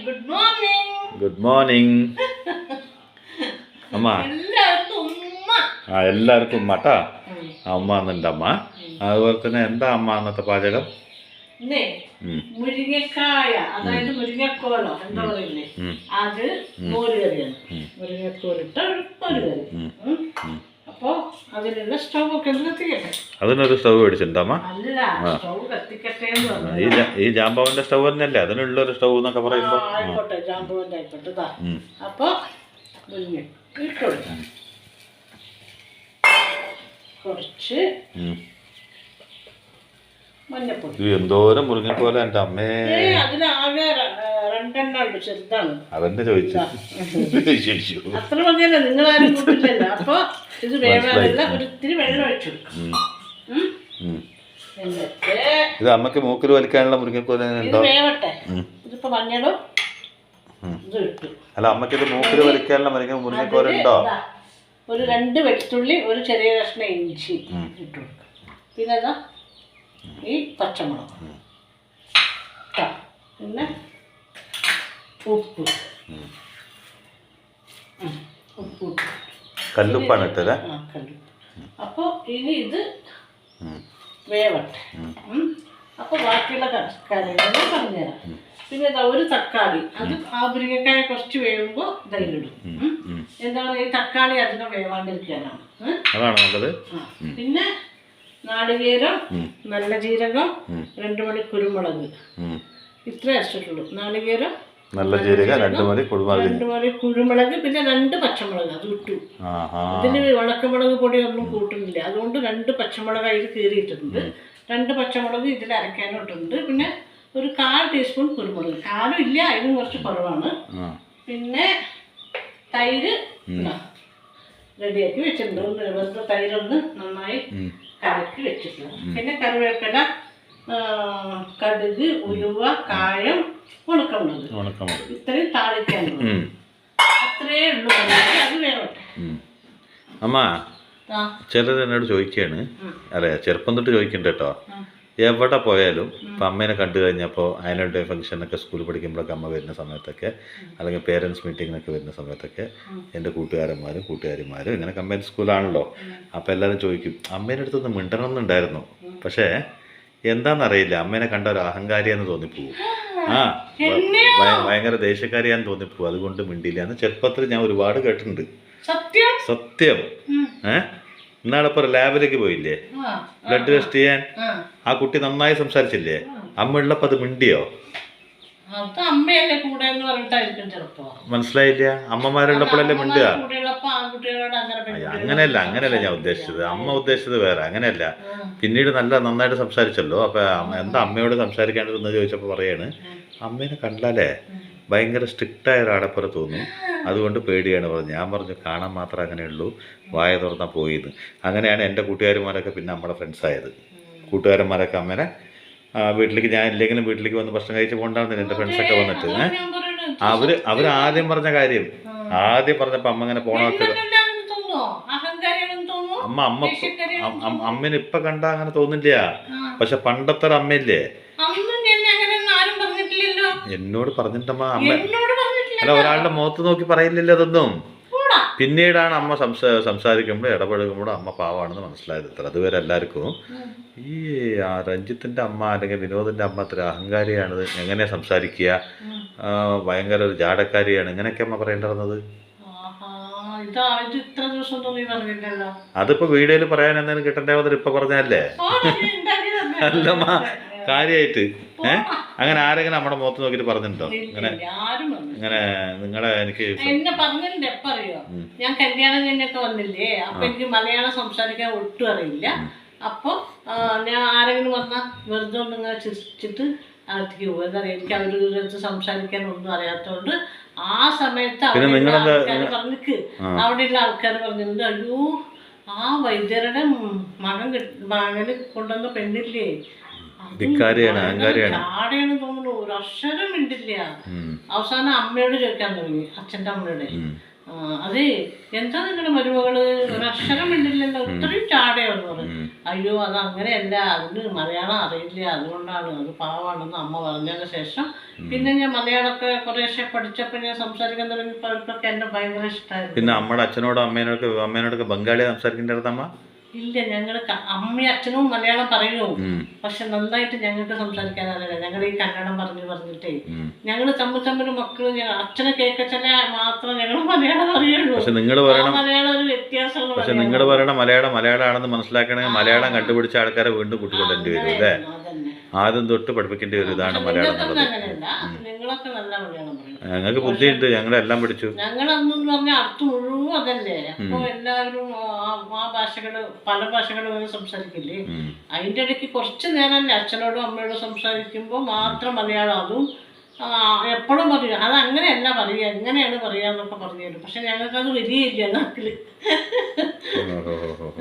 Good morning. Good morning അമ്മ. എല്ലാവർക്കും ഉമ്മ കേട്ടാ. അമ്മ എന്നുണ്ട് അമ്മ. അതുപോലെ തന്നെ എന്താ അമ്മ അന്നത്തെ പാചകം? മുരിങ്ങക്കായ, അതായത് മുരിങ്ങക്കോലോ എന്താ പറയില്ലേ, അത് മോര് കറിയാണ്. മുരിങ്ങക്കോലിട്ട ഒരു കറി. അപ്പൊ അതിനുള്ള സ്റ്റവ് ഒക്കെ കത്തിക്കട്ടെ. അതിനൊരു സ്റ്റവ് മേടിച്ചിട്ടുണ്ടമ്മ? അല്ല, സ്റ്റവ് കത്തിക്കട്ടെ എന്ന് പറഞ്ഞു. ഈ ജാമ്പവന്റെ സ്റ്റവ് തന്നെയല്ലേ അതിനുള്ളൊരു സ്റ്റവ് എന്നൊക്കെ പറയുമ്പോ? ആയിക്കോട്ടെ, ജാമ്പവന്റെ ആയിക്കോട്ടെ. അപ്പൊ മുരിങ്ങ ഇട്ടുകൊടുക്കാം. കുറച്ച് മഞ്ഞപ്പൊടി. എന്തോരം മുരിങ്ങക്കോല എന്റെ അമ്മേ. അതിലാകെ 2 എണ്ണം ചെറുതാണ്. അതന്നെ ചോദിച്ചു. അത്ര മതിയല്ലോ, നിങ്ങളാരും കൂട്ടില്ലല്ലോ. അപ്പൊ ഇത് വേവാനുള്ള ഒരിത്തിരി വെള്ളം ഒഴിച്ചു കൊടുക്കും. ഇത് അമ്മക്ക് മൂക്കിൽ വലിക്കാനുള്ള മുരിങ്ങക്കോല വേവട്ടെ. ഇതിപ്പോ മഞ്ഞളും ഇത് ഇട്ടു. അല്ല, അമ്മക്ക് ഇത് മൂക്കിൽ വലിക്കാനുള്ള മുരിങ്ങക്കോല ഉണ്ടോ? ഒരു 2 വെളുത്തുള്ളി, ഒരു ചെറിയ കഷ്ണം ഇഞ്ചി ഇട്ടു കൊടുക്കും. പിന്നെ അതാ ഈ പച്ചമുളക്, പിന്നെ ഉപ്പ്. കല്ലുപ്പാണ് ഇട്ടത്. അപ്പൊ ഇനി ഇത് വേവട്ടെ. അപ്പൊ ബാക്കിയുള്ള കാര്യങ്ങൾ പറഞ്ഞുതരാം. പിന്നെ ഇതാ ഒരു തക്കാളി, അത് ആ മുരിങ്ങക്കായ കുറച്ച് വേവുമ്പോ ഇതായിടും. എന്താണ്, ഈ തക്കാളി അധികം വേവാണ്ടിരിക്കാനാണ്. പിന്നെ നാളികേരം, നല്ല ജീരകം, 2 മണി കുരുമുളക്, ഇത്ര അരച്ചിട്ടുള്ളൂ. നാളികേരം, നല്ല ജീരകം, 2 മണി കുരുമുളക്, പിന്നെ 2 പച്ചമുളക് അത് ഇട്ടു. ഇതിന് ഉണക്കമുളക് പൊടി ഒന്നും കൂട്ടുന്നില്ല, അതുകൊണ്ട് 2 പച്ചമുളക് അതിൽ കീറിയിട്ടുണ്ട്. 2 പച്ചമുളക് ഇതിൽ അരക്കാനിട്ടുണ്ട്. പിന്നെ ഒരു 1/4 ടീസ്പൂൺ കുരുമുളക്. കാലും ഇല്ല, അതിനും കുറച്ച് കുറവാണ്. പിന്നെ തൈര് റെഡിയാക്കി വെച്ചിട്ടുണ്ട്. വെറുതെ തൈരൊന്ന് നന്നായി കലക്കി വെച്ചിട്ടുണ്ട്. പിന്നെ കറിവേപ്പില, കടുക്, ഉലുവ, കായം, ഉണക്കമുളക്, ഇത്രയും താളിക്കാനുള്ളൂ. അത്രേ ഉള്ളൂ. അത് വേണോട്ടെ. അമ്മ, ചിലർ എന്നോട് ചോദിക്കുകയാണ്, അല്ലേ, ചെറുപ്പം തൊട്ട് ചോദിക്കണ്ട കേട്ടോ, എവിടെ പോയാലും ഇപ്പം അമ്മേനെ കണ്ടു കഴിഞ്ഞപ്പോൾ ആനുവൽ ഡേ ഫംഗ്ഷനൊക്കെ സ്കൂളിൽ പഠിക്കുമ്പോഴൊക്കെ അമ്മ വരുന്ന സമയത്തൊക്കെ, അല്ലെങ്കിൽ പേരൻസ് മീറ്റിങ്ങിനൊക്കെ വരുന്ന സമയത്തൊക്കെ എൻ്റെ കൂട്ടുകാരന്മാരും കൂട്ടുകാരിമാരും ഇങ്ങനെ കമ്പൈൻ സ്കൂളാണല്ലോ, അപ്പോൾ എല്ലാവരും ചോദിക്കും അമ്മേൻ്റെ അടുത്തൊന്ന് മിണ്ടണമെന്നുണ്ടായിരുന്നു, പക്ഷേ എന്താണെന്നറിയില്ല, അമ്മേനെ കണ്ട ഒരു അഹങ്കാരിയാന്ന് തോന്നിപ്പോവും. ഭയങ്കര ദേഷ്യക്കാരിയാന്ന് തോന്നിപ്പോവും, അതുകൊണ്ട് മിണ്ടിയില്ല എന്ന് ചെറുപ്പത്തിൽ ഞാൻ ഒരുപാട് കേട്ടിട്ടുണ്ട്. സത്യം. ഇന്നാളിപ്പോൾ ലാബിലേക്ക് പോയില്ലേ ബ്ലഡ് ടെസ്റ്റ് ചെയ്യാൻ, ആ കുട്ടി നന്നായി സംസാരിച്ചില്ലേ, അമ്മ ഉള്ളപ്പോൾ അത് മിണ്ടിയോ? മനസ്സിലായില്ല, അമ്മമാരുള്ളപ്പോഴല്ലേ മിണ്ടുക. അങ്ങനെയല്ല ഞാൻ ഉദ്ദേശിച്ചത്. അമ്മ ഉദ്ദേശിച്ചത് വേറെ, അങ്ങനെയല്ല. പിന്നീട് നന്നായിട്ട് സംസാരിച്ചല്ലോ. അപ്പൊ എന്താ അമ്മയോട് സംസാരിക്കേണ്ടതെന്ന് ചോദിച്ചപ്പോൾ പറയാണ്, അമ്മേനെ കണ്ടാലേ ഭയങ്കര സ്ട്രിക്റ്റായ ഒരാളെപ്പോലെ തോന്നും, അതുകൊണ്ട് പേടിയാണ് പറഞ്ഞു. ഞാൻ പറഞ്ഞു കാണാൻ മാത്രമേ അങ്ങനെയുള്ളൂ, വായ തുറന്നാൽ പോയിന്ന്. അങ്ങനെയാണ് എൻ്റെ കൂട്ടുകാരന്മാരൊക്കെ പിന്നെ നമ്മുടെ ഫ്രണ്ട്സായത്. കൂട്ടുകാരന്മാരൊക്കെ അമ്മേനെ വീട്ടിലേക്ക്, ഞാൻ ഇല്ലെങ്കിലും വീട്ടിലേക്ക് വന്ന് ഭക്ഷണം കഴിച്ച് പോകണ്ടാവുന്നില്ല എൻ്റെ ഫ്രണ്ട്സൊക്കെ വന്നിട്ട്. അവർ ആദ്യം പറഞ്ഞ കാര്യം, ആദ്യം പറഞ്ഞപ്പോൾ അമ്മ ഇങ്ങനെ പോണൊക്കെ അമ്മേനെ ഇപ്പം കണ്ടാൽ അങ്ങനെ തോന്നില്ല, പക്ഷെ പണ്ടത്തെ ഒരു അമ്മയില്ലേ എന്നോട് പറഞ്ഞിട്ടമ്മ, അമ്മ അല്ല ഒരാളുടെ മുഖത്ത് നോക്കി പറയില്ലല്ലോ അതൊന്നും. പിന്നീടാണ് അമ്മ സംസാരിക്കുമ്പോഴും ഇടപഴകുമ്പോഴും അമ്മ പാവാണെന്ന് മനസ്സിലായത്. അത്ര അതുവരെ എല്ലാവർക്കും ഈ രഞ്ജിത്തിൻ്റെ അമ്മ അല്ലെങ്കിൽ വിനോദിൻ്റെ അമ്മ അത്ര അഹങ്കാരിയാണ്, എങ്ങനെയാണ് സംസാരിക്കുക, ഭയങ്കര ഒരു ജാടക്കാരിയാണ്, ഇങ്ങനെയൊക്കെ അമ്മ പറയേണ്ടിരുന്നത്. അതിപ്പോ വീഡിയോയിൽ പറയാൻ എന്തെങ്കിലും കിട്ടേണ്ടത് ഇപ്പൊ പറഞ്ഞല്ലേ? അല്ലമ്മ കാര്യമായിട്ട് അങ്ങനെ ആരെങ്കിലും നമ്മുടെ മുഖത്ത് നോക്കിട്ട് പറഞ്ഞിട്ടുണ്ടോ ഇങ്ങനെ നിങ്ങളെ? എനിക്ക് എന്നെ പറഞ്ഞിട്ടുണ്ട്. എപ്പോ അറിയോ, ഞാൻ കല്യാണം കഴിഞ്ഞൊക്കെ വന്നില്ലേ, അപ്പൊ എനിക്ക് മലയാളം സംസാരിക്കാൻ ഒട്ടും അറിയില്ല. അപ്പൊ ഞാൻ ആരെങ്കിലും വന്നാൽ വെറുതെ ഒന്ന് ഇങ്ങനെ ചിരിച്ചിട്ട് അകത്തേക്ക് പോകും. എന്താ എനിക്ക് അവരുടെ സംസാരിക്കാൻ ഒന്നും അറിയാത്തതുകൊണ്ട് ആ സമയത്ത് ആൾക്കാർ പറഞ്ഞിക്ക്, അവിടെയുള്ള ആൾക്കാർ പറഞ്ഞിട്ടുണ്ട്, അയ്യോ ആ വൈദ്യരുടെ മകന് കൊണ്ടുവന്ന പെണ്ണില്ലേ, ആടെയാണ് തോന്നുന്നു, ഒരു അക്ഷരം മിണ്ടില്ല. അവസാനം അമ്മയോട് ചോദിക്കാൻ തുടങ്ങി, അച്ഛൻ്റെ അമ്മയോട്. അതെ, എന്താ നിങ്ങളുടെ മരുമകള് ഒരു അക്ഷരം ഉണ്ടല്ലോ, ഇത്രയും ചാടയാന്ന് പറഞ്ഞു. അയ്യോ അത് അങ്ങനെയല്ല, അതിന് മലയാളം അറിയില്ല, അതുകൊണ്ടാണ്, അത് പാവാണെന്ന് അമ്മ പറഞ്ഞതിന് ശേഷം പിന്നെ ഞാൻ മലയാളമൊക്കെ കുറേശ്ശെ പഠിച്ചപ്പോൾ ഞാൻ സംസാരിക്കാൻ തുടങ്ങിയപ്പോൾ അവർക്കൊക്കെ എന്നെ ഭയങ്കര ഇഷ്ടമായിരുന്നു. പിന്നെ അമ്മയുടെ അച്ഛനോടും അമ്മേനോടൊക്കെ ബംഗാളി സംസാരിക്കേണ്ടത് അമ്മ? ഇല്ല, ഞങ്ങള് അമ്മയും അച്ഛനും മലയാളം പറയുമോ, പക്ഷെ നന്നായിട്ട് ഞങ്ങൾക്ക് സംസാരിക്കാൻ അറിയില്ല. ഞങ്ങൾ ഈ കന്നഡം പറഞ്ഞിട്ടേ ഞങ്ങള് തമ്മിൽ മക്കള് അച്ഛനെ കേൾക്കച്ചല്ല മാത്രം ഞങ്ങൾ മലയാളം അറിയുള്ളൂ. മലയാളം ഒരു വ്യത്യാസമുള്ള. പക്ഷെ നിങ്ങൾ പറയണ മലയാളമാണെന്ന് മനസ്സിലാക്കണമെങ്കിൽ മലയാളം കണ്ടുപിടിച്ച ആൾക്കാരെ വീണ്ടും കൂട്ടിക്കൊണ്ടേണ്ടി വരും അല്ലേ? ആദ്യം തൊട്ട് പഠിപ്പിക്കേണ്ട ഒരു ഇതാണ് മലയാളം എന്നുള്ളത്. ഞങ്ങൾക്ക് ബുദ്ധിയുണ്ട്, ഞങ്ങളെല്ലാം പഠിച്ചു. ഞങ്ങളന്ന് പറഞ്ഞാൽ അടുത്ത് മുഴുവൻ അതല്ലേ. അപ്പൊ എല്ലാവരും ആ ഭാഷകള് പല ഭാഷകളും സംസാരിക്കില്ലേ. അതിന്റെ ഇടയ്ക്ക് കുറച്ച് നേരമല്ലേ അച്ഛനോടും അമ്മയോടും സംസാരിക്കുമ്പോൾ മാത്രം മലയാളം. അതും എപ്പോഴും പറയും അത് അങ്ങനെയല്ല പറയുക, എങ്ങനെയാണ് പറയാന്നൊക്കെ പറഞ്ഞു തരും. പക്ഷെ ഞങ്ങൾക്കത് വരികയില്ല നാട്ടില്.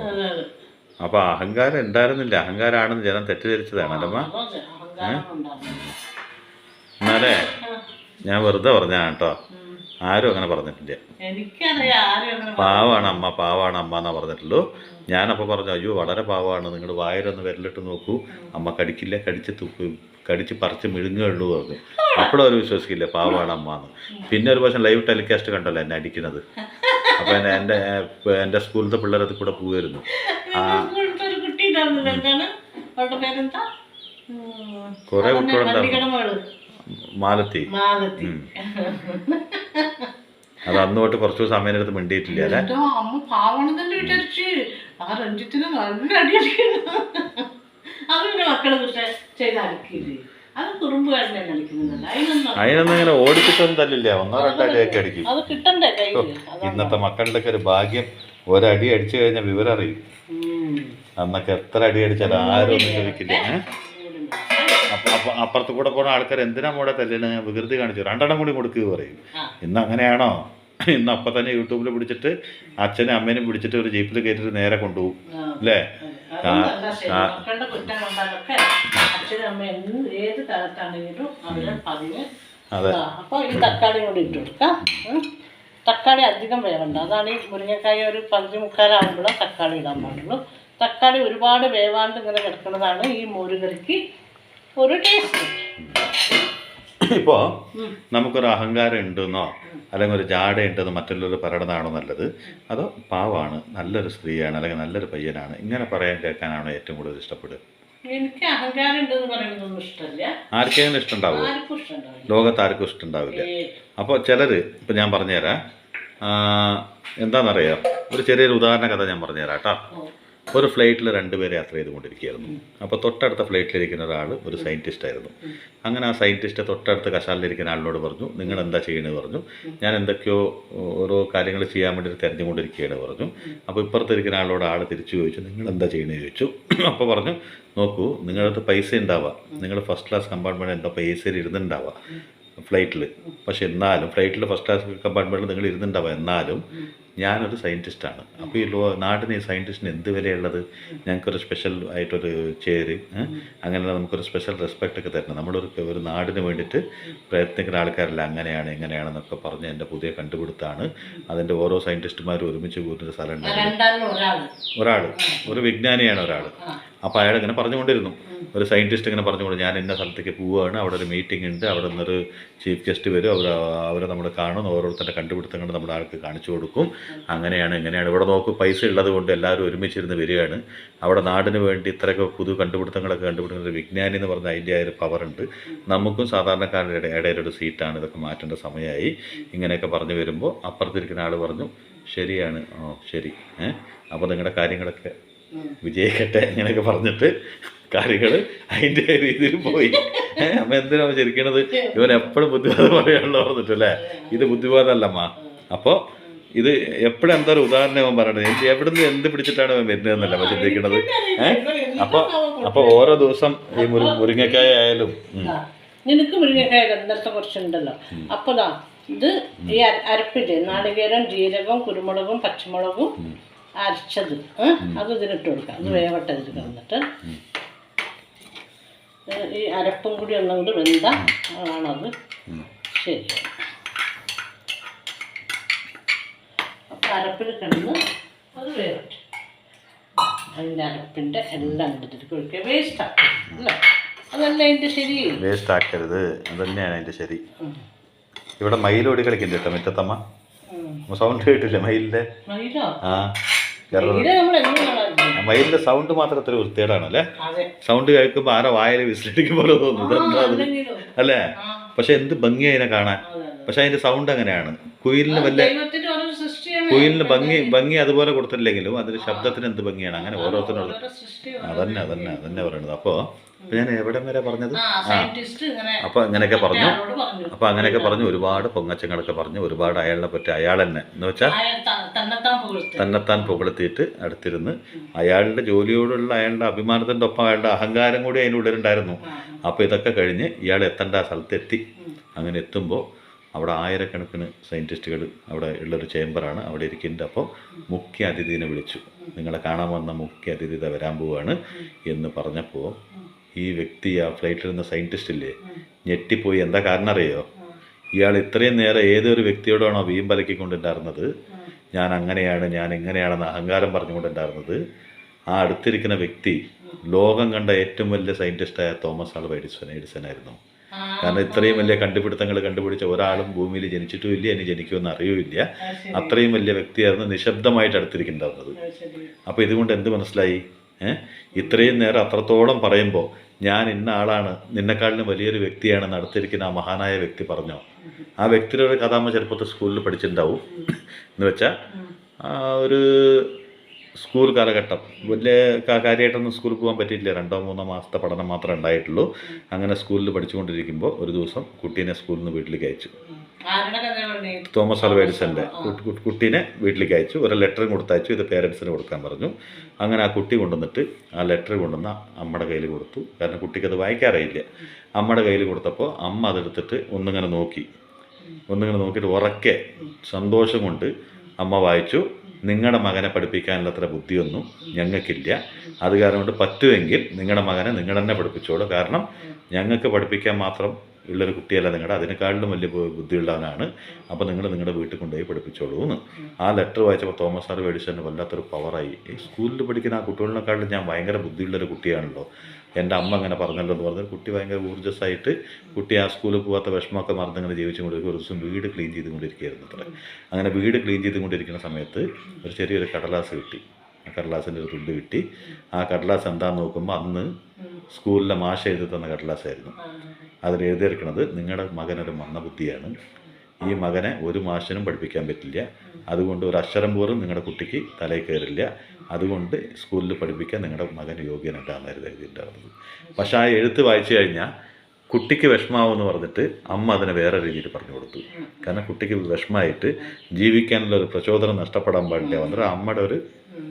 അതാണ്. അപ്പൊ അഹങ്കാരം ഉണ്ടായിരുന്നില്ല, അഹങ്കാരമാണെന്ന് ജനം തെറ്റിദ്ധരിച്ചതാണ് അല്ലമ്മ. എന്നാലേ ഞാൻ വെറുതെ പറഞ്ഞാണ് കേട്ടോ, ആരും അങ്ങനെ പറഞ്ഞിട്ടില്ല. പാവാണ് അമ്മ എന്നാ പറഞ്ഞിട്ടുള്ളൂ. ഞാനപ്പോൾ പറഞ്ഞു അയ്യോ വളരെ പാവമാണ്, നിങ്ങൾ വായിലൊന്ന് വിരലിട്ട് നോക്കൂ, അമ്മ കടിക്കില്ല, കടിച്ച് പറിച്ച് മിഴുങ്ങുള്ളൂ പറഞ്ഞു. അപ്പോഴും അവർ വിശ്വസിക്കില്ല പാവാണ് അമ്മ എന്ന്. പിന്നെ ഒരു പക്ഷേ ലൈവ് ടെലികാസ്റ്റ് കണ്ടല്ലോ എന്നെ അടിക്കുന്നത്. അപ്പോൾ എൻ്റെ സ്കൂളിലത്തെ പിള്ളേരത് കൂടെ പോവായിരുന്നു. കുറേ കുട്ടികളുണ്ടായിരുന്നു. മാലത്തി. അത് അന്ന് തൊട്ട് കുറച്ച് ദിവസം അമ്മേൻ്റെ അടുത്ത് മിണ്ടിയിട്ടില്ല അല്ലേ? അമ്മ പാവണെന്നല്ലേ വിചാരിച്ച് ആ രഞ്ജിത്തിന് നല്ല അടി അടിക്കുന്നു. അത് പിന്നെ മക്കളെ ചെയ്ത് അടിക്കില്ലേ, അത് കുറുമ്പുകാരനെ കളിക്കുന്നില്ല. അതിനൊന്നും ഇങ്ങനെ ഓടിച്ചിട്ടൊന്നും തല്ലില്ല, 1-2 അടിയൊക്കെ അടിക്കും. അത് കിട്ടണ്ടേ കയ്യിൽ. ഇന്നത്തെ മക്കളുടെ ഒക്കെ ഒരു ഭാഗ്യം, ഒരടി അടിച്ചു കഴിഞ്ഞാൽ വിവരം അറിയും. അന്നൊക്കെ എത്ര അടി അടിച്ചാലും ആരും ഒന്നും ചോദിക്കില്ല. അപ്പുറത്ത് കൂടെ പോണ ആൾക്കാർ എന്തിനാ മോടെ തല്ലിന്, വികൃതി കാണിച്ചു 2 കൂടി കൊടുക്കുക പറയും. ഇന്ന് അങ്ങനെയാണോ? ഇന്ന് അപ്പം തന്നെ യൂട്യൂബിൽ പിടിച്ചിട്ട് അച്ഛനും അമ്മേനും പിടിച്ചിട്ട് ഒരു ജീപ്പിൽ കയറ്റിട്ട് നേരെ കൊണ്ടുപോകും അല്ലേ? അതെ. അപ്പോൾ ഈ തക്കാളി കൂടി ഇട്ട് കൊടുക്കാം. തക്കാളി അധികം വേവണ്ട, അതാണ് ഈ മുരിങ്ങക്കായ ഒരു 15-മുക്കാലാകുമ്പോഴാണ് തക്കാളി ഇടാൻ പാടുള്ളൂ. തക്കാളി ഒരുപാട് വേവാണ്ട് ഇങ്ങനെ കിടക്കുന്നതാണ് ഈ മോരുകറിക്ക് ഒരു ടേസ്റ്റ്. ഇപ്പോൾ നമുക്കൊരു അഹങ്കാരം ഉണ്ടെന്നോ അല്ലെങ്കിൽ ഒരു ജാട ഉണ്ടെന്നോ മറ്റുള്ളവർ പറയണതാണോ നല്ലത്, അതോ പാവാണ്, നല്ലൊരു സ്ത്രീയാണ് അല്ലെങ്കിൽ നല്ലൊരു പയ്യനാണ് ഇങ്ങനെ പറയാൻ കേൾക്കാനാണോ ഏറ്റവും കൂടുതൽ ഇഷ്ടപ്പെടുക? എനിക്ക് അഹങ്കാരം ഉണ്ടെന്ന് പറയുന്നതൊന്നും ഇഷ്ടമല്ല. ആർക്കെങ്കിലും ഇഷ്ടമുണ്ടാവുമോ? ലോകത്ത് ആർക്കും ഇഷ്ടമുണ്ടാവില്ല. അപ്പോൾ ചിലർ, ഇപ്പം ഞാൻ പറഞ്ഞുതരാം, എന്താണെന്നറിയാം, ഒരു ചെറിയൊരു ഉദാഹരണ കഥ ഞാൻ പറഞ്ഞുതരാം കേട്ടോ. ഒരു ഫ്ലൈറ്റിൽ 2 പേര് യാത്ര ചെയ്തുകൊണ്ടിരിക്കുകയായിരുന്നു. അപ്പോൾ തൊട്ടടുത്ത ഫ്ലൈറ്റിലിരിക്കുന്ന ഒരാൾ ഒരു സയൻറ്റിസ്റ്റ് ആയിരുന്നു. അങ്ങനെ ആ സയൻറ്റിസ്റ്റ് തൊട്ടടുത്ത കസാലിലിരിക്കുന്ന ആളിനോട് പറഞ്ഞു, നിങ്ങൾ എന്താ ചെയ്യണമെന്ന് പറഞ്ഞു. ഞാൻ എന്തൊക്കെയോ ഓരോ കാര്യങ്ങൾ ചെയ്യാൻ വേണ്ടി തിരഞ്ഞുകൊണ്ടിരിക്കുകയാണ് പറഞ്ഞു. അപ്പോൾ ഇപ്പുറത്തിരിക്കുന്ന ആളോട് ആൾ തിരിച്ചു ചോദിച്ചു, നിങ്ങൾ എന്താ ചെയ്യണമെന്ന് ചോദിച്ചു. അപ്പോൾ പറഞ്ഞു, നോക്കൂ, നിങ്ങളടുത്ത് പൈസ ഉണ്ടാവുക, നിങ്ങൾ ഫസ്റ്റ് ക്ലാസ് കമ്പാർട്ട്മെൻറ്റ് എന്തോ പൈസയിൽ ഇരുന്നുണ്ടാവുക ഫ്ലൈറ്റിൽ. പക്ഷെ എന്നാലും ഫ്ലൈറ്റിൽ ഫസ്റ്റ് ക്ലാസ് കമ്പാർട്ട്മെൻറ്റിൽ നിങ്ങൾ ഇരുന്നുണ്ടാവുക, എന്നാലും ഞാനൊരു സയൻറ്റിസ്റ്റാണ്. അപ്പോൾ ഈ നാട്ടിന് ഈ സയൻറ്റിസ്റ്റിന് എന്ത് വിലയുള്ളത്? ഞങ്ങൾക്കൊരു സ്പെഷ്യൽ ആയിട്ടൊരു ചേര്, അങ്ങനെയുള്ള നമുക്കൊരു സ്പെഷ്യൽ റെസ്പെക്റ്റ് ഒക്കെ തരണം. ഒരു നാടിന് വേണ്ടിയിട്ട് പ്രയത്നിക്കുന്ന ആൾക്കാരല്ല അങ്ങനെയാണ് ഇങ്ങനെയാണെന്നൊക്കെ പറഞ്ഞ് എൻ്റെ പുതിയ കണ്ടുപിടുത്താണ്. അതിൻ്റെ ഓരോ സയൻറ്റിസ്റ്റുമാരും ഒരുമിച്ച് കൂടുന്നൊരു സ്ഥലം ഉണ്ടായിരുന്നു. ഒരു വിജ്ഞാനിയാണ് ഒരാൾ. അപ്പോൾ അയാൾ ഇങ്ങനെ പറഞ്ഞുകൊണ്ടിരുന്നു, ഒരു സയൻറ്റിസ്റ്റ് ഇങ്ങനെ പറഞ്ഞുകൊണ്ട്, ഞാൻ ഇന്ന സ്ഥലത്തേക്ക് പോവുകയാണ്, അവിടെ ഒരു മീറ്റിംഗ് ഉണ്ട്, അവിടെ നിന്നൊരു ചീഫ് ഗസ്റ്റ് വരും, അവരെ നമ്മൾ കാണും, ഓരോരുത്തരുടെ കണ്ടുപിടുത്തങ്ങൾ നമ്മുടെ ആൾക്ക് കാണിച്ചു കൊടുക്കും, അങ്ങനെയാണ് ഇങ്ങനെയാണ്. ഇവിടെ നോക്കും, പൈസ ഉള്ളത് കൊണ്ട് എല്ലാവരും ഒരുമിച്ചിരുന്ന് വരികയാണ്. അവിടെ നാടിന് വേണ്ടി ഇത്രയൊക്കെ പുതു കണ്ടുപിടുത്തങ്ങളൊക്കെ കണ്ടുപിടിക്കുന്ന ഒരു വിജ്ഞാനി എന്ന് പറഞ്ഞാൽ അതിൻ്റെ ആ ഒരു പവറുണ്ട്. നമുക്കും സാധാരണക്കാരുടെ ഇടയിലൊരു സീറ്റാണ്, ഇതൊക്കെ മാറ്റേണ്ട സമയമായി, ഇങ്ങനെയൊക്കെ പറഞ്ഞു വരുമ്പോൾ അപ്പുറത്തിരിക്കുന്ന ആൾ പറഞ്ഞു, ശരിയാണ്, ശരി, അപ്പോൾ നിങ്ങളുടെ കാര്യങ്ങളൊക്കെ വിജയിക്കട്ടെ ഇങ്ങനെയൊക്കെ പറഞ്ഞിട്ട് കാര്യങ്ങൾ അതിൻ്റെ രീതിയിൽ പോയി. അമ്മ എന്തിനാണ് ചിരിക്കണത്? ഇവൻ എപ്പോഴും ബുദ്ധിവാദം പറയാനുള്ള പറഞ്ഞിട്ടല്ലേ? ഇത് ബുദ്ധിവാദമല്ലമ്മ. അപ്പോൾ ഇത് എപ്പോഴും എന്താ ഒരു ഉദാഹരണം അവൻ പറയണത്, എവിടുന്ന് എന്ത് പിടിച്ചിട്ടാണ് അവൻ വരുന്നതെന്നല്ല അവൻ ചിന്തിക്കുന്നത്. അപ്പോൾ ഓരോ ദിവസം ഈ മുരിങ്ങക്കായ ആയാലും നിനക്ക് മുരിങ്ങക്കായ ഇന്നത്തെ കുറച്ചുണ്ടല്ലോ. അപ്പോൾ ഇത് ഈ അരപ്പില്ലേ, നാളികേരം, ജീരകം, കുരുമുളകും പച്ചമുളകും അരച്ചത്, അത് ഇതിലിട്ട് കൊടുക്കാം. അത് വേവട്ടെ ഇതിൽ കിടന്നിട്ട്. ഈ അരപ്പും കൂടി ഒന്നും കൂടി വെന്താണത് ശരി. അരപ്പിൽ കിടന്ന് അത് വേറട്ടെ. അതിൻ്റെ അരപ്പിൻ്റെ എല്ലാം എടുത്തിട്ട് കുഴിക്കുക. വേസ്റ്റ് ആക്കും അല്ലേ? അതല്ല അതിൻ്റെ ശരി. വേസ്റ്റ് ആക്കരുത്, അത് തന്നെയാണ് അതിൻ്റെ ശരി. ഇവിടെ മയിലോടി കളിക്കില്ല കേട്ടോ മുറ്റത്തമ്മ. സൗണ്ട് കേട്ടില്ല മയിലിൻ്റെ? മയിലോ? ആ, മയില് നമ്മൾ എങ്ങനെ കാണാറില്ല. മയിലിൻ്റെ സൗണ്ട് മാത്രം അത്ര വൃത്തികേടാണല്ലേ? സൗണ്ട് കേൾക്കുമ്പോൾ ആരോ വായിൽ വിസിലടിക്കും പോലെ തോന്നുന്നു അല്ലേ? പക്ഷെ എന്ത് ഭംഗിയാ അതിനെ കാണാൻ. പക്ഷെ അതിന്റെ സൗണ്ട് അങ്ങനെയാണ്. കുയിലിന് ഭംഗി അതുപോലെ കൊടുത്തില്ലെങ്കിലും അതിന്റെ ശബ്ദത്തിന് എന്ത് ഭംഗിയാണ്. അങ്ങനെ ഓരോരുത്തരും അതന്നെ പറയണത്. അപ്പോൾ ഞാൻ എവിടെ വരെ പറഞ്ഞത്? അപ്പോൾ അങ്ങനെയൊക്കെ പറഞ്ഞു ഒരുപാട് പൊങ്ങച്ചങ്ങളൊക്കെ പറഞ്ഞു, ഒരുപാട് അയാളിനെ പറ്റി അയാൾ തന്നെ എന്ന് വെച്ചാൽ തന്നെത്താൻ പുകഴ്ത്തിയിട്ട് അടുത്തിരുന്ന് അയാളുടെ ജോലിയോടുള്ള അയാളുടെ അഭിമാനത്തിൻ്റെ ഒപ്പം അയാളുടെ അഹങ്കാരം കൂടി അതിൻ്റെ ഉള്ളിലുണ്ടായിരുന്നു. അപ്പോൾ ഇതൊക്കെ കഴിഞ്ഞ് ഇയാൾ എത്തേണ്ട ആ സ്ഥലത്തെത്തി. അങ്ങനെ എത്തുമ്പോൾ അവിടെ ആയിരക്കണക്കിന് സയൻറ്റിസ്റ്റുകൾ അവിടെ ഉള്ളൊരു ചേംബറാണ്, അവിടെ ഇരിക്കുന്നുണ്ട്. അപ്പോൾ മുഖ്യ അതിഥിനെ വിളിച്ചു. നിങ്ങളെ കാണാൻ വന്ന മുഖ്യ അതിഥി വരാൻ പോവുകയാണ് എന്ന് പറഞ്ഞപ്പോൾ ഈ വ്യക്തി, ആ ഫ്ലൈറ്റിലിരുന്ന സയൻറ്റിസ്റ്റ് ഇല്ലേ, ഞെട്ടിപ്പോയി. എന്താ കാരണം അറിയോ? ഇയാൾ ഇത്രയും നേരം ഏതൊരു വ്യക്തിയോടാണോ വീമ്പലക്കിക്കൊണ്ടുണ്ടായിരുന്നത്, ഞാൻ അങ്ങനെയാണ് ഞാൻ ഇങ്ങനെയാണെന്ന് അഹങ്കാരം പറഞ്ഞുകൊണ്ടുണ്ടായിരുന്നത്, ആ അടുത്തിരിക്കുന്ന വ്യക്തി ലോകം കണ്ട ഏറ്റവും വലിയ സയൻറ്റിസ്റ്റായ തോമസ് ആൽവ എഡിസൺ ആയിരുന്നു. കാരണം ഇത്രയും വലിയ കണ്ടുപിടുത്തങ്ങൾ കണ്ടുപിടിച്ച ഒരാളും ഭൂമിയിൽ ജനിച്ചിട്ടും ഇല്ല, ഇനി ജനിക്കുമെന്ന് അറിയില്ല. അത്രയും വലിയ വ്യക്തിയായിരുന്നു നിശബ്ദമായിട്ട് അടുത്തിരിക്കുന്നുണ്ടാവുന്നത്. അപ്പോൾ ഇതുകൊണ്ട് എന്ത് മനസ്സിലായി? ഇത്രയും നേരം അത്രത്തോളം പറയുമ്പോൾ ഞാൻ ഇന്ന ആളാണ്, നിന്നെക്കാളിലും വലിയൊരു വ്യക്തിയാണെന്ന് അടുത്തിരിക്കുന്ന ആ മഹാനായ വ്യക്തി പറഞ്ഞോ. ആ വ്യക്തിയുടെ ഒരു കഥാമ ചെറുപ്പത്തിൽ സ്കൂളിൽ പഠിച്ചിട്ടുണ്ടാവും. എന്ന് വെച്ചാൽ ഒരു സ്കൂൾ കാലഘട്ടം വലിയ കാര്യമായിട്ടൊന്നും സ്കൂളിൽ പോകാൻ പറ്റിയില്ല. 2-3 മാസത്തെ പഠനം മാത്രമേ ഉണ്ടായിട്ടുള്ളൂ. അങ്ങനെ സ്കൂളിൽ പഠിച്ചുകൊണ്ടിരിക്കുമ്പോൾ ഒരു ദിവസം കുട്ടീനെ സ്കൂളിൽ നിന്ന് വീട്ടിലേക്ക് അയച്ചു. തോമസ് ആൽവ എഡിസന്റെ കുട്ടീനെ വീട്ടിലേക്ക് അയച്ചു. ഒരു ലെറ്ററും കൊടുത്തയച്ചു. ഇത് പേരൻസിന് കൊടുക്കാൻ പറഞ്ഞു. അങ്ങനെ ആ കുട്ടി കൊണ്ടുവന്നിട്ട് ആ ലെറ്റർ കൊണ്ടുവന്ന് അമ്മയുടെ കയ്യിൽ കൊടുത്തു. കാരണം കുട്ടിക്കത് വായിക്കാറിയില്ല. അമ്മയുടെ കയ്യിൽ കൊടുത്തപ്പോൾ അമ്മ അതെടുത്തിട്ട് ഒന്നിങ്ങനെ നോക്കിയിട്ട് ഉറക്കെ സന്തോഷം കൊണ്ട് അമ്മ വായിച്ചു. നിങ്ങളുടെ മകനെ പഠിപ്പിക്കാനുള്ള അത്ര ബുദ്ധിയൊന്നും ഞങ്ങൾക്കില്ല. അത് കാരണം കൊണ്ട് പറ്റുമെങ്കിൽ നിങ്ങളുടെ മകനെ നിങ്ങൾ തന്നെ പഠിപ്പിച്ചോളൂ. കാരണം ഞങ്ങൾക്ക് പഠിപ്പിക്കാൻ മാത്രം ഉള്ളൊരു കുട്ടിയല്ല നിങ്ങളുടെ, അതിനേക്കാളിലും വലിയ ബുദ്ധിയുള്ളവനാണ്. അപ്പോൾ നിങ്ങൾ നിങ്ങളുടെ വീട്ടിൽ കൊണ്ടുപോയി പഠിപ്പിച്ചോളൂ എന്ന്. ആ ലെറ്റർ വായിച്ചപ്പോൾ തോമസ് ആൽവ എഡിസന് വല്ലാത്തൊരു പവറായി. ഈ സ്കൂളിൽ പഠിക്കുന്ന ആ കുട്ടികളിനെക്കാളും ഞാൻ ഭയങ്കര ബുദ്ധിയുള്ളൊരു കുട്ടിയാണല്ലോ, എൻ്റെ അമ്മ അങ്ങനെ പറഞ്ഞല്ലോ എന്ന് പറഞ്ഞാൽ കുട്ടി ഭയങ്കര ഊർജ്ജസ്സായിട്ട് കുട്ടി ആ സ്കൂളിൽ പോകാത്ത വിഷമമൊക്കെ മറന്നിങ്ങനെ ജീവിച്ചുകൊണ്ടിരിക്കും. ഒരു ദിവസം വീട് ക്ലീൻ ചെയ്തുകൊണ്ടിരിക്കുകയായിരുന്നു അത്ര. അങ്ങനെ വീട് ക്ലീൻ ചെയ്തുകൊണ്ടിരിക്കുന്ന സമയത്ത് ഒരു ചെറിയൊരു കടലാസ് കിട്ടി. ആ കടലാസിൻ്റെ ഒരു തുണ്ട് കിട്ടി. ആ കടലാസ് എന്താണെന്ന് നോക്കുമ്പോൾ അന്ന് സ്കൂളിലെ മാഷ് എഴുതി തന്ന കടലാസായിരുന്നു. അതിൽ എഴുതിയിരിക്കുന്നത് നിങ്ങളുടെ മകനൊരു മന്ദബുദ്ധിയാണ്, ഈ മകനെ ഒരു മാഷിനും പഠിപ്പിക്കാൻ പറ്റില്ല, അതുകൊണ്ട് ഒരു അക്ഷരം പോലും നിങ്ങളുടെ കുട്ടിക്ക് തലയിൽ കയറില്ല, അതുകൊണ്ട് സ്കൂളിൽ പഠിപ്പിക്കാൻ നിങ്ങളുടെ മകൻ യോഗ്യനല്ല എന്നായിരുന്നു എഴുതിയിട്ടുണ്ടായിരുന്നത്. പക്ഷേ ആ എഴുത്ത് വായിച്ചു കഴിഞ്ഞാൽ കുട്ടിക്ക് വിഷമാവെന്ന് പറഞ്ഞിട്ട് അമ്മ അതിനെ വേറെ രീതിയിൽ പറഞ്ഞു കൊടുത്തു. കാരണം കുട്ടിക്ക് വിഷമമായിട്ട് ജീവിക്കാനുള്ള ഒരു പ്രചോദനം നഷ്ടപ്പെടാൻ പാടില്ല വന്നിട്ട് അമ്മയുടെ ഒരു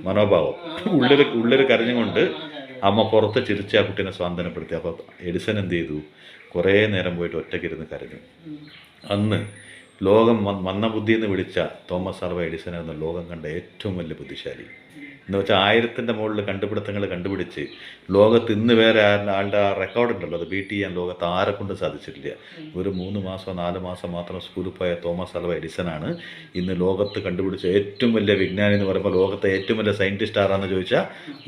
മനോഭാവം ഉള്ളിൽ കരഞ്ഞുകൊണ്ട് അമ്മ പുറത്ത് ചിരിച്ച് ആ കുട്ടീനെ സ്വാന്തനപ്പെടുത്തി. അപ്പോൾ എഡിസൺ എന്ത് ചെയ്തു? കുറേ നേരം പോയിട്ട് ഒറ്റയ്ക്കിരുന്ന് കരഞ്ഞു. അന്ന് ലോകം മന്ദബുദ്ധി എന്ന് വിളിച്ച തോമസ് ആൽവ എഡിസൺ എന്ന ലോകം കണ്ട ഏറ്റവും വലിയ ബുദ്ധിശാലി. എന്ന് വെച്ചാൽ 1000ന്റെ മുകളിൽ കണ്ടുപിടുത്തങ്ങൾ കണ്ടുപിടിച്ച് ലോകത്ത് ഇന്ന് വേറെ ആളുടെ ആ റെക്കോർഡുണ്ടല്ലോ, അത് ബീറ്റ് ചെയ്യാൻ ലോകത്ത് ആരെ കൊണ്ട് സാധിച്ചിട്ടില്ല. ഒരു 3 മാസമോ 4 മാസം മാത്രം സ്കൂളിൽ പോയ തോമസ് ആൽവ എഡിസനാണ് ഇന്ന് ലോകത്ത് കണ്ടുപിടിച്ച ഏറ്റവും വലിയ വിജ്ഞാനി എന്ന് പറയുമ്പോൾ ലോകത്തെ ഏറ്റവും വലിയ സയൻറ്റിസ്റ്റ് ആരാന്ന് ചോദിച്ചാൽ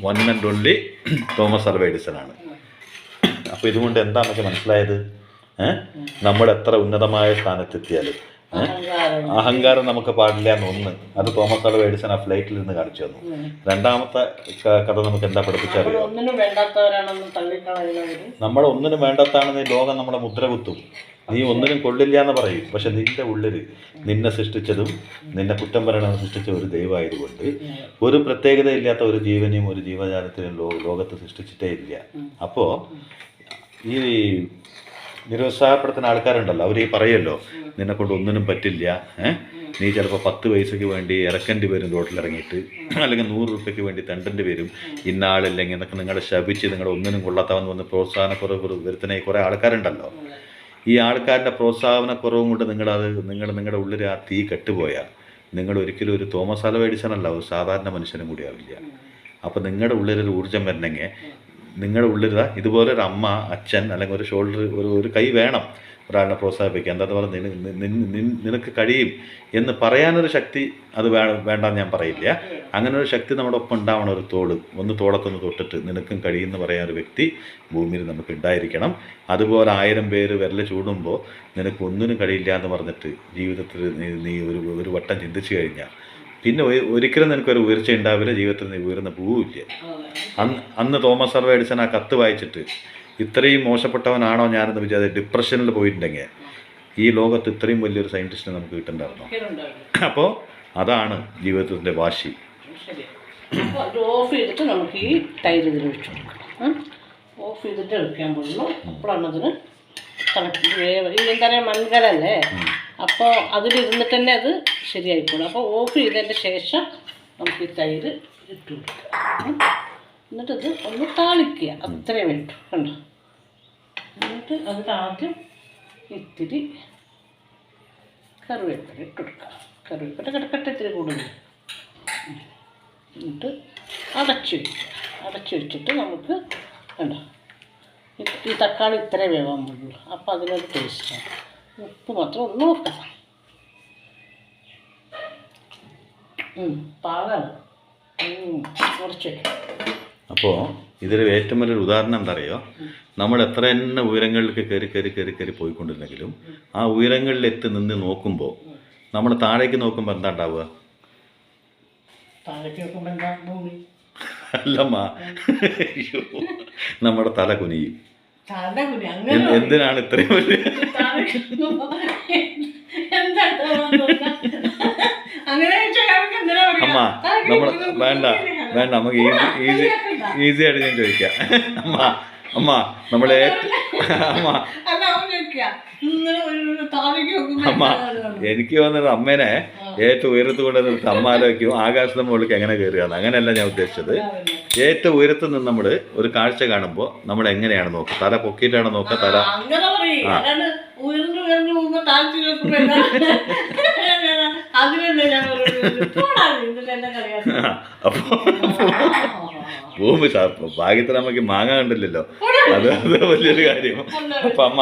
one and only Thomas Alva എഡിസനാണ്. അപ്പോൾ ഇതുകൊണ്ട് എന്താ നമുക്ക് മനസ്സിലായത്? നമ്മൾ എത്ര ഉന്നതമായ സ്ഥാനത്തെത്തിയാലും അഹങ്കാരം നമുക്ക് പാടില്ല എന്നൊന്ന്, അത് തോമസ് ആൽവ എഡിസൺ ആ ഫ്ലൈറ്റിൽ നിന്ന് കാണിച്ചു തന്നു. രണ്ടാമത്തെ കഥ നമുക്ക് എന്താ പഠിപ്പിച്ചറിയോ? നമ്മൾ ഒന്നിനും വേണ്ടാത്താണെന്ന് ലോകം നമ്മളെ മുദ്ര കുത്തും. നീ ഒന്നിനും കൊള്ളില്ല എന്ന് പറയും. പക്ഷെ നിന്റെ ഉള്ളിൽ നിന്നെ സൃഷ്ടിച്ചതും നിന്നെ കുറ്റം പറയണമെന്ന് സൃഷ്ടിച്ച ഒരു ദൈവമായതുകൊണ്ട് ഒരു പ്രത്യേകതയില്ലാത്ത ഒരു ജീവനെയും ഒരു ജീവജാലത്തിനും ലോകത്ത് സൃഷ്ടിച്ചിട്ടേ ഇല്ല. അപ്പോൾ ഈ നിരുത്സാഹപ്പെടുത്തുന്ന ആൾക്കാരുണ്ടല്ലോ, അവർ ഈ പറയുമല്ലോ നിന്നെ കൊണ്ട് ഒന്നിനും പറ്റില്ല, നീ ചിലപ്പോൾ 10 പൈസയ്ക്ക് വേണ്ടി ഇറക്കേണ്ടി വരും റോട്ടിലിറങ്ങിയിട്ട്, അല്ലെങ്കിൽ 100 രൂപയ്ക്ക് വേണ്ടി തണ്ടേണ്ടി വരും, ഇന്ന ആളില്ലെങ്കിൽ എന്നൊക്കെ നിങ്ങളെ ശപിച്ച് നിങ്ങളുടെ ഒന്നിനും കൊള്ളാത്തവന്ന് വന്ന് പ്രോത്സാഹനക്കുറവ് വരുത്തുന്ന കുറേ ആൾക്കാരുണ്ടല്ലോ. ഈ ആൾക്കാരുടെ പ്രോത്സാഹനക്കുറവും കൊണ്ട് നിങ്ങളുടെ ഉള്ളിൽ ആ തീ കെട്ടുപോയാൽ നിങ്ങൾ ഒരിക്കലും ഒരു തോമസ് ആൽവ എഡിസൺ അല്ല, ഒരു സാധാരണ മനുഷ്യനും കൂടി ആവില്ല. അപ്പോൾ നിങ്ങളുടെ ഉള്ളിലൊരു ഊർജ്ജം വരണമെങ്കിൽ നിങ്ങളുടെ ഉള്ളിൽ ഇതുപോലെ ഒരു അമ്മ, അച്ഛൻ അല്ലെങ്കിൽ ഒരു ഷോൾഡർ, ഒരു കൈ വേണം. ഒരാളിനെ പ്രോത്സാഹിപ്പിക്കുക, എന്താണെന്ന് പറഞ്ഞാൽ നിനക്ക് കഴിയും എന്ന് പറയാനൊരു ശക്തി അത് വേണ്ടെന്ന് ഞാൻ പറയില്ല. അങ്ങനെ ഒരു ശക്തി നമ്മുടെ ഒപ്പം ഉണ്ടാവണം. ഒരു ഒന്ന് തോളത്തൊന്ന് തൊട്ടിട്ട് നിനക്കും കഴിയുമെന്ന് പറയാൻ ഒരു വ്യക്തി ഭൂമിയിൽ നമുക്ക് ഉണ്ടായിരിക്കണം. അതുപോലെ 1000 പേര് വിരൽ ചൂടുമ്പോൾ നിനക്ക് ഒന്നിനും കഴിയില്ല എന്ന് പറഞ്ഞിട്ട് ജീവിതത്തിൽ നീ ഒരു വട്ടം ചിന്തിച്ചു കഴിഞ്ഞാൽ പിന്നെ ഒരിക്കലും നിനക്കൊരു ഉയർച്ച ഉണ്ടാവില്ല. ജീവിതത്തിൽ നീ ഉയർന്ന് പോവില്ല. അന്ന് തോമസ് ആൽവ എഡിസൺ ആ കത്ത് വായിച്ചിട്ട് ഇത്രയും മോശപ്പെട്ടവനാണോ ഞാനെന്ന് വിചാരിച്ച് ഡിപ്രഷനിൽ പോയിട്ടുണ്ടെങ്കിൽ ഈ ലോകത്ത് ഇത്രയും വലിയൊരു സയൻറ്റിസ്റ്റിനെ നമുക്ക് കിട്ടുന്നുണ്ടായിരുന്നു. അപ്പോൾ അതാണ് ജീവിതത്തിൻ്റെ വാശി. ഓഫ് ചെയ്തിട്ട് നമുക്ക് ഈ തൈര് ഇതിൽ വെച്ച് കൊടുക്കണം. ഓഫ് ചെയ്തിട്ട് എടുക്കാൻ പോകുന്നു. അപ്പോഴാണ് അതിന് എന്താ മൺകലല്ലേ, അപ്പോൾ അതിലിരുന്നിട്ട് തന്നെ അത് ശരിയായിക്കോളും. അപ്പോൾ ഓഫ് ചെയ്തതിൻ്റെ ശേഷം നമുക്ക് ഈ തൈര് ഇട്ട് കൊടുക്കുക. എന്നിട്ട് ഇത് ഒന്ന് താളിക്കുക. അത്രയും വേണ്ടു കണ്ടോ. എന്നിട്ട് അതിലാദ്യം ഇത്തിരി കറിവേപ്പില ഇട്ട് കൊടുക്കുക. കറിവേപ്പില കിടക്കട്ടെ ഇത്തിരി കൂടുതൽ. എന്നിട്ട് അടച്ചു വെച്ചിട്ട് നമുക്ക് കണ്ടോ ഈ തക്കാളി ഇത്രേ വേവാൻ പാടുള്ളൂ. അപ്പോൾ അതിനൊരു ടേസ്റ്റാണ്. ഉപ്പ് മാത്രം ഒന്ന് നോക്കാം. പാകാണ് കുറച്ച്. അപ്പോൾ ഇതിൽ ഏറ്റവും വലിയൊരു ഉദാഹരണം എന്താ അറിയോ, നമ്മൾ എത്ര തന്നെ ഉയരങ്ങളിലേക്ക് കയറി പോയിക്കൊണ്ടിരുന്നെങ്കിലും ആ ഉയരങ്ങളിൽ നിന്ന് നോക്കുമ്പോൾ നമ്മൾ താഴേക്ക് നോക്കുമ്പോൾ എന്താ ഉണ്ടാവുക? അല്ലമ്മ, നമ്മുടെ തല കുനിയും. എന്തിനാണ് ഇത്രയും വലിയ അമ്മ നമ്മൾ വേണ്ട നമുക്ക് ഈസി ആയിട്ട് ഞാൻ ചോദിക്കാം. അമ്മ നമ്മളെ അമ്മ എനിക്ക് വന്നത് അമ്മേനെ ഏറ്റവും ഉയരത്ത് കൊണ്ട് നിർത്തി അമ്മ ആലോചിക്കും ആകാശത്തെ മുകളിലേക്ക് എങ്ങനെ കയറുകയെന്ന്. അങ്ങനെയല്ല ഞാൻ ഉദ്ദേശിച്ചത്. ഏറ്റവും ഉയരത്ത് നിന്ന് നമ്മൾ ഒരു കാഴ്ച കാണുമ്പോൾ നമ്മൾ എങ്ങനെയാണ് നോക്കുക? തല പൊക്കിയിട്ടാണ് നോക്കുക? തല ഭൂമി ഭാഗ്യത്തിൽ നമുക്ക് മാങ്ങ കണ്ടില്ലല്ലോ, അത് വലിയൊരു കാര്യം. അപ്പൊ അമ്മ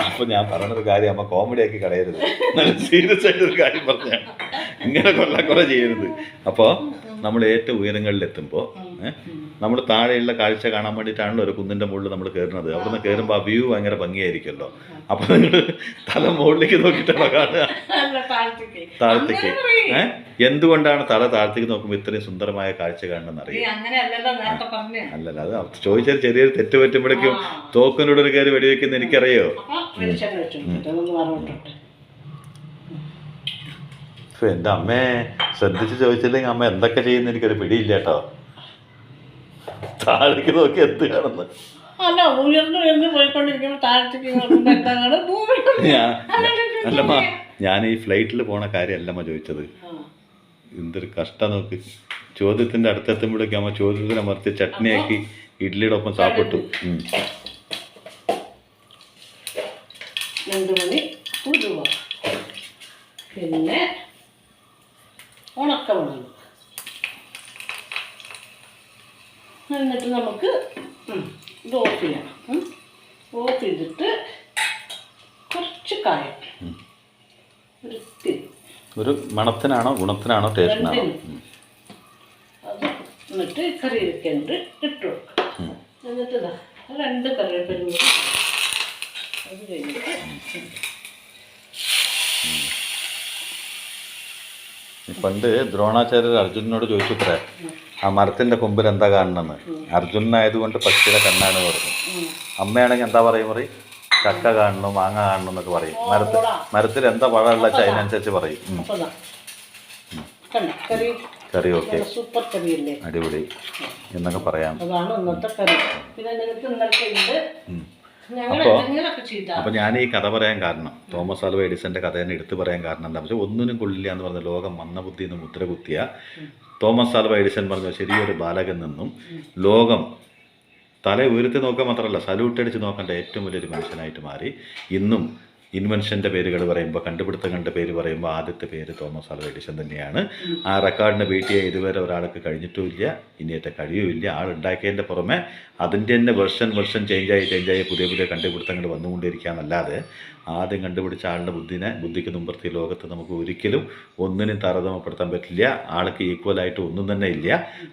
അപ്പൊ ഞാൻ പറഞ്ഞൊരു കാര്യം അമ്മ കോമഡി ആക്കി കളയരുത്. നല്ല സീരിയസ് ആയിട്ടൊരു കാര്യം പറഞ്ഞാണ്. ഇങ്ങനെ കൊറേ ചെയ്യരുത്. അപ്പോൾ നമ്മൾ ഏറ്റവും ഉയരങ്ങളിലെത്തുമ്പോൾ നമ്മൾ താഴെയുള്ള കാഴ്ച കാണാൻ വേണ്ടിയിട്ടാണല്ലോ ഒരു കുന്നിൻ്റെ മുകളിൽ നമ്മൾ കയറുന്നത്. അവിടുന്ന് കയറുമ്പോൾ ആ വ്യൂ ഭയങ്കര ഭംഗിയായിരിക്കുമല്ലോ. അപ്പോൾ നിങ്ങൾ തല മുകളിലേക്ക് നോക്കിയിട്ടാണോ കാണുക? താഴത്തേക്ക്. എന്തുകൊണ്ടാണ് തല താഴത്തേക്ക് നോക്കുമ്പോൾ ഇത്രയും സുന്ദരമായ കാഴ്ച കാണണമെന്ന് അറിയാം? അല്ലല്ല, അത് ചോദിച്ചാൽ ചെറിയൊരു തെറ്റ് പറ്റുമ്പോഴേക്കും തോക്കിനോട് ഒരു കയറി വെടിവെക്കുന്ന എനിക്കറിയോ? എൻ്റെ അമ്മേ ശ്രദ്ധിച്ച് ചോദിച്ചില്ലെങ്കിൽ അമ്മ എന്തൊക്കെ ചെയ്യുന്ന എനിക്കൊരു പിടിയില്ല കേട്ടോ. താഴേക്ക് നോക്കി എന്ത് കാണുന്നു? അല്ലമ്മ, ഞാൻ ഈ ഫ്ലൈറ്റിൽ പോണ കാര്യമല്ലമ്മ ചോദിച്ചത്. എന്തൊരു കഷ്ടം നോക്ക്. ചോദ്യത്തിൻ്റെ അടുത്തെത്തുമ്പോഴേക്കും അമ്മ ചോദ്യത്തിനെ മറിച്ച് ചട്നിയാക്കി ഇഡ്ലിയുടെ ഒപ്പം സാപ്പിട്ടു. 2 മണി ഉലുവ, പിന്നെ ഉണക്കമുളക്. എന്നിട്ട് നമുക്ക് ഇത് ഓഫ് ചെയ്യണം. ഓഫ് ചെയ്തിട്ട് കുറച്ച് കായം, ഒരു മണത്തിനാണോ ഗുണത്തിനാണോ ടേസ്റ്റിനാണോ? അത് എന്നിട്ട് കറിവേപ്പില ഇട്ട് കൊടുക്കുക. എന്നിട്ട് 2 കറിവേപ്പില അത് കഴിഞ്ഞിട്ട് പണ്ട് ദ്രോണാചാര്യർ അർജുനനോട് ചോദിച്ചത്രേ ആ മരത്തിൻ്റെ കൊമ്പിൽ എന്താ കാണണമെന്ന്. അർജുനനായതുകൊണ്ട് പക്ഷിയുടെ കണ്ണാണ് പറഞ്ഞു. അമ്മയാണെങ്കിൽ എന്താ പറയും? ചക്ക കാണണു, മാങ്ങ കാണണം എന്നൊക്കെ പറയും. മരത്തിൽ എന്താ പഴമുള്ള അതിനനുസരിച്ച് പറയും. കറി ഓക്കെ, സൂപ്പർ കറിയല്ലേ, അടിപൊളി എന്നൊക്കെ പറയാം. അതാണ് ഇന്നത്തെ കറി. പിന്നെ നിങ്ങൾക്ക് ഇന്നത്തെ അപ്പോൾ ഞാൻ ഈ കഥ പറയാൻ കാരണം, തോമസ് ആൽവ എഡിസന്റെ കഥ തന്നെ എടുത്തു പറയാൻ കാരണം എന്താ വെച്ചാൽ ഒന്നിനും കൊള്ളില്ല എന്ന് പറഞ്ഞ ലോകം മന്ദബുദ്ധി എന്ന് മുദ്ര കുത്തിയ തോമസ് ആൽവ എഡിസൺ പറഞ്ഞ ചെറിയൊരു ബാലകൻ നിന്നും ലോകം തല ഉയർത്തി നോക്കാൻ മാത്രമല്ല സല്യൂട്ട് അടിച്ച് നോക്കേണ്ട ഏറ്റവും വലിയൊരു മനുഷ്യനായിട്ട് മാറി. ഇന്നും ഇൻവെൻഷൻ്റെ പേരുകൾ പറയുമ്പോൾ, കണ്ടുപിടുത്തങ്ങളുടെ പേര് പറയുമ്പോൾ ആദ്യത്തെ പേര് തോമസ് ആൽവ എഡിസൺ തന്നെയാണ്. ആ റെക്കോർഡിനെ ബീറ്റ് ചെയ്യാൻ ഇതുവരെ ഒരാൾക്ക് കഴിഞ്ഞിട്ടുമില്ല, ഇനിയേറ്റ കഴിയുമില്ല. ആളുണ്ടാക്കിയതിൻ്റെ പുറമെ അതിൻ്റെ തന്നെ വെർഷൻ ചേഞ്ചായി പുതിയ കണ്ടുപിടുത്തങ്ങൾ വന്നുകൊണ്ടിരിക്കുക എന്നല്ലാതെ ആദ്യം കണ്ടുപിടിച്ച ആളുടെ ബുദ്ധിക്ക് മുമ്പത്തെ ഈ ലോകത്ത് നമുക്ക് ഒരിക്കലും ഒന്നിനും താരതമ്യപ്പെടുത്താൻ പറ്റില്ല. ആൾക്ക് ഈക്വലായിട്ട് ഒന്നും തന്നെ ഇല്ല.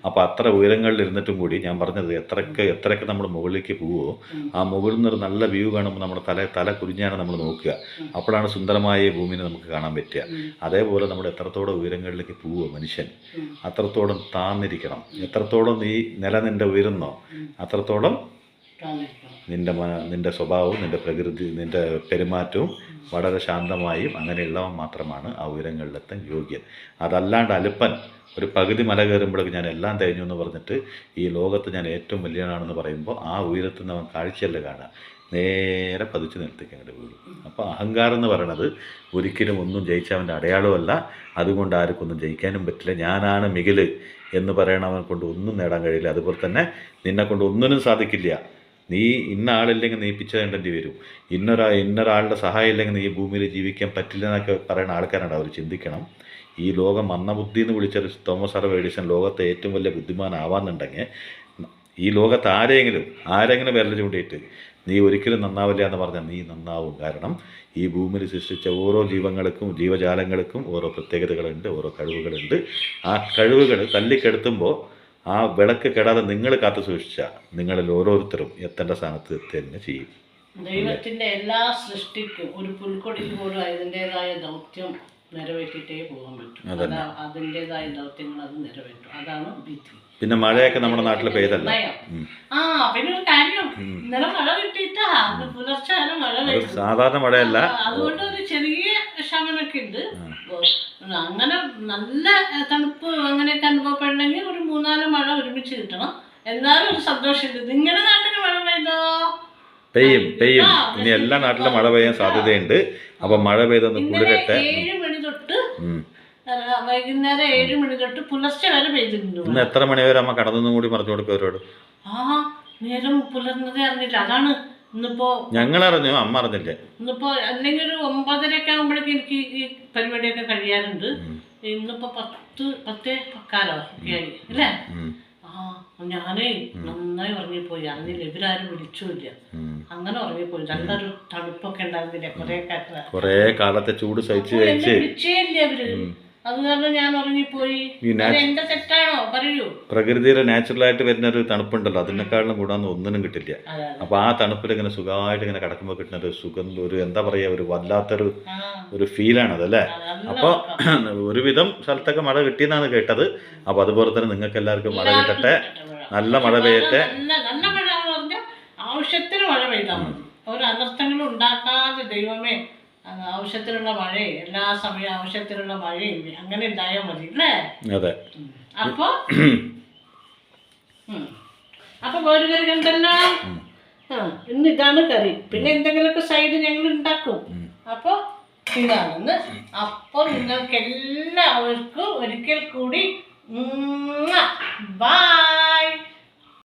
അപ്പോൾ അത്ര ഉയരങ്ങളിൽ ഇരുന്നിട്ടും കൂടി ഞാൻ പറഞ്ഞത് എത്രയൊക്കെ നമ്മൾ മുകളിലേക്ക് പോവുമോ, ആ മുകളിൽ നിന്നൊരു നല്ല വ്യൂ കാണുമ്പോൾ നമ്മുടെ തല കുരിഞ്ഞാണ് നമ്മൾ നോക്കുക. അപ്പോഴാണ് സുന്ദരമായ ഈ ഭൂമിനെ നമുക്ക് കാണാൻ പറ്റുക. അതേപോലെ നമ്മൾ എത്രത്തോളം ഉയരങ്ങളിലേക്ക് പോവുമോ മനുഷ്യൻ, അത്രത്തോളം താന്നിരിക്കണം. എത്രത്തോളം ഈ നിന്റെ ഉയരുന്നോ അത്രത്തോളം നിൻ്റെ സ്വഭാവവും നിൻ്റെ പ്രകൃതി നിൻ്റെ പെരുമാറ്റവും വളരെ ശാന്തമായും അങ്ങനെയുള്ളവൻ മാത്രമാണ് ആ ഉയരങ്ങളിലെത്താൻ യോഗ്യൻ. അതല്ലാണ്ട് അലുപ്പൻ ഒരു പകുതി മല കയറുമ്പോഴേക്ക് ഞാൻ എല്ലാം തേഞ്ഞു എന്ന് പറഞ്ഞിട്ട് ഈ ലോകത്ത് ഞാൻ ഏറ്റവും വലിയനാണെന്ന് പറയുമ്പോൾ ആ ഉയരത്തിൽ നിന്ന് അവൻ കാഴ്ചയല്ല കാണുക, നേരെ പതിച്ച് നിലത്തേക്ക് അങ്ങോട്ട് വീഴും. അപ്പോൾ അഹങ്കാരം എന്ന് പറയണത് ഒരിക്കലും ഒന്നും ജയിച്ചവൻ്റെ അടയാളമല്ല. അതുകൊണ്ട് ആർക്കൊന്നും ജയിക്കാനും പറ്റില്ല. ഞാനാണ് മികിൽ എന്ന് പറയണവനെ കൊണ്ട് ഒന്നും നേടാൻ കഴിയില്ല. അതുപോലെ തന്നെ നിന്നെ കൊണ്ട് ഒന്നിനും സാധിക്കില്ല. നീ ഇന്ന ആളില്ലെങ്കിൽ നീ പിച്ച കണ്ടേണ്ടി വരും. ഇന്നൊരാളുടെ സഹായം ഇല്ലെങ്കിൽ നീ ഭൂമിയിൽ ജീവിക്കാൻ പറ്റില്ല എന്നൊക്കെ പറയുന്ന ആൾക്കാരുണ്ട്. അവർ ചിന്തിക്കണം, ഈ ലോകം മന്ദബുദ്ധി എന്ന് വിളിച്ചൊരു തോമസ് ആൽവ എഡിസൺ ലോകത്തെ ഏറ്റവും വലിയ ബുദ്ധിമാനാവാന്നുണ്ടെങ്കിൽ ഈ ലോകത്ത് ആരെങ്കിലും വിരൽ ചൂണ്ടിയിട്ട് നീ ഒരിക്കലും നന്നാവില്ല എന്ന് പറഞ്ഞാൽ നീ നന്നാവും. കാരണം ഈ ഭൂമിയിൽ സൃഷ്ടിച്ച ഓരോ ജീവജാലങ്ങൾക്കും ഓരോ പ്രത്യേകതകളുണ്ട്, ഓരോ കഴിവുകളുണ്ട്. ആ കഴിവുകൾ തല്ലിക്കെടുത്തുമ്പോൾ ആ വിളക്ക് കെടാതെ നിങ്ങൾ കാത്തു സൂക്ഷിച്ചാൽ നിങ്ങളിൽ ഓരോരുത്തരും എത്തേണ്ട സ്ഥാനത്ത് എത്തുക തന്നെ ചെയ്യും. ദൈവത്തിന്റെ എല്ലാ സൃഷ്ടിക്കും ഒരു പുൽക്കൊടിക്ക് പോലും അതിൻ്റെതായ ദൗത്യം നിറവേറ്റിട്ടേ പോകാൻ പറ്റും. അതിൻ്റെതായ ദൗത്യങ്ങൾ അത് നിറവേറ്റും. അതാണ് വിധി. പിന്നെ മഴയൊക്കെ നമ്മുടെ നാട്ടിൽ പെയ്തല്ല. പിന്നെ ഒരു കാര്യം, ഇന്നലെ മഴ കിട്ടിയിട്ടാ പുലർച്ചെ മഴ പെയ്തു. സാധാരണ മഴയല്ല, അതുകൊണ്ട് ഒരു ചെറിയ ശമനമൊക്കെ ഉണ്ട്. അങ്ങനെ നല്ല തണുപ്പ് അങ്ങനെയൊക്കെ അനുഭവപ്പെടണമെങ്കിൽ ഒരു 3-4 മഴ ഒരുമിച്ച് കിട്ടണം. എന്നാലും ഒരു സന്തോഷമുണ്ട്. നിങ്ങളുടെ നാട്ടിൽ മഴ പെയ്തോ? പെയ്യും. ഇനി എല്ലാ നാട്ടിലും മഴ പെയ്യാൻ സാധ്യതയുണ്ട്. അപ്പൊ മഴ പെയ്തൊന്ന് കുളിരട്ടെ. 7 മണി തൊട്ട് വൈകുന്നേരം 7 മണി തൊട്ട് പുലർച്ചെ വരെ പെയ്തിട്ടുണ്ട്. ഇന്ന് എത്ര മണി വരെ അമ്മ കടന്നും കൂടി പറഞ്ഞു കൊടുക്കും അവരോട്? നേരം പുലർന്നതേ അറിഞ്ഞില്ല. അതാണ് ഇന്നിപ്പോ ഞങ്ങൾ അറിഞ്ഞു, അമ്മ അറിഞ്ഞില്ലേ. ഇന്നിപ്പോ അല്ലെങ്കിൽ ഒരു 9:30 ആകുമ്പോഴേക്ക് എനിക്ക് ഈ പരിപാടിയൊക്കെ കഴിയാറുണ്ട്. ഇന്നിപ്പോ 10:10 ഒക്കെ ആയി അല്ലേ? ഞാനേ നന്നായി ഉറങ്ങിപ്പോയി, അറിഞ്ഞില്ല. ഇവരാരും വിളിച്ചില്ല, അങ്ങനെ ഉറങ്ങിപ്പോയി. നല്ലൊരു തണുപ്പൊക്കെ ഉണ്ടായിരുന്നില്ല. കൊറേ കാലത്തെ ചൂട് സഹിച്ച് വിളിച്ചേ ഇല്ല ഇവര്. അത് കാരണം ഞാൻ ഉറങ്ങിപ്പോയി. എന്റെ തെറ്റാണോ പറയൂ? പ്രകൃതിയിലെ നാച്ചുറലായിട്ട് വരുന്ന ഒരു തണുപ്പുണ്ടല്ലോ, അതിനേക്കാളും കൂടാന്ന് ഒന്നിനും കിട്ടില്ല. അപ്പൊ ആ തണുപ്പിൽ ഇങ്ങനെ സുഖമായിട്ട് ഇങ്ങനെ കിടക്കുമ്പോൾ കിട്ടുന്ന ഒരു സുഖം, ഒരു എന്താ പറയാ, ഒരു വല്ലാത്തൊരു ഫീലാണത് അല്ലേ. അപ്പോൾ ഒരുവിധം സ്ഥലത്തൊക്കെ മഴ കിട്ടിയെന്നാണ് കേട്ടത്. അപ്പൊ അതുപോലെ തന്നെ നിങ്ങൾക്ക് എല്ലാവർക്കും മഴ കിട്ടട്ടെ, നല്ല മഴ പെയ്യട്ടെ. നല്ല മഴ എന്ന് പറഞ്ഞാൽ ആവശ്യത്തിന് മഴ പെയ്താൽ മതി. ഒരു അനർത്ഥങ്ങളും ഉണ്ടാക്കാതെ ദൈവമേ ആവശ്യത്തിനുള്ള മഴയും എല്ലാ സമയവും ആവശ്യത്തിനുള്ള മഴയും അങ്ങനെ ഉണ്ടായാൽ മതി അല്ലേ? അതെ. അപ്പൊ ഒരു കറി കണ്ടല്ലോ. ഇന്ന് ഇതാണ് കറി. പിന്നെ എന്തെങ്കിലുമൊക്കെ സൈഡ് ഞങ്ങൾ ഉണ്ടാക്കും. അപ്പൊ ഇതാണെന്ന്. അപ്പൊ നിങ്ങൾക്ക് എല്ലാവർക്കും ഒരിക്കൽ കൂടി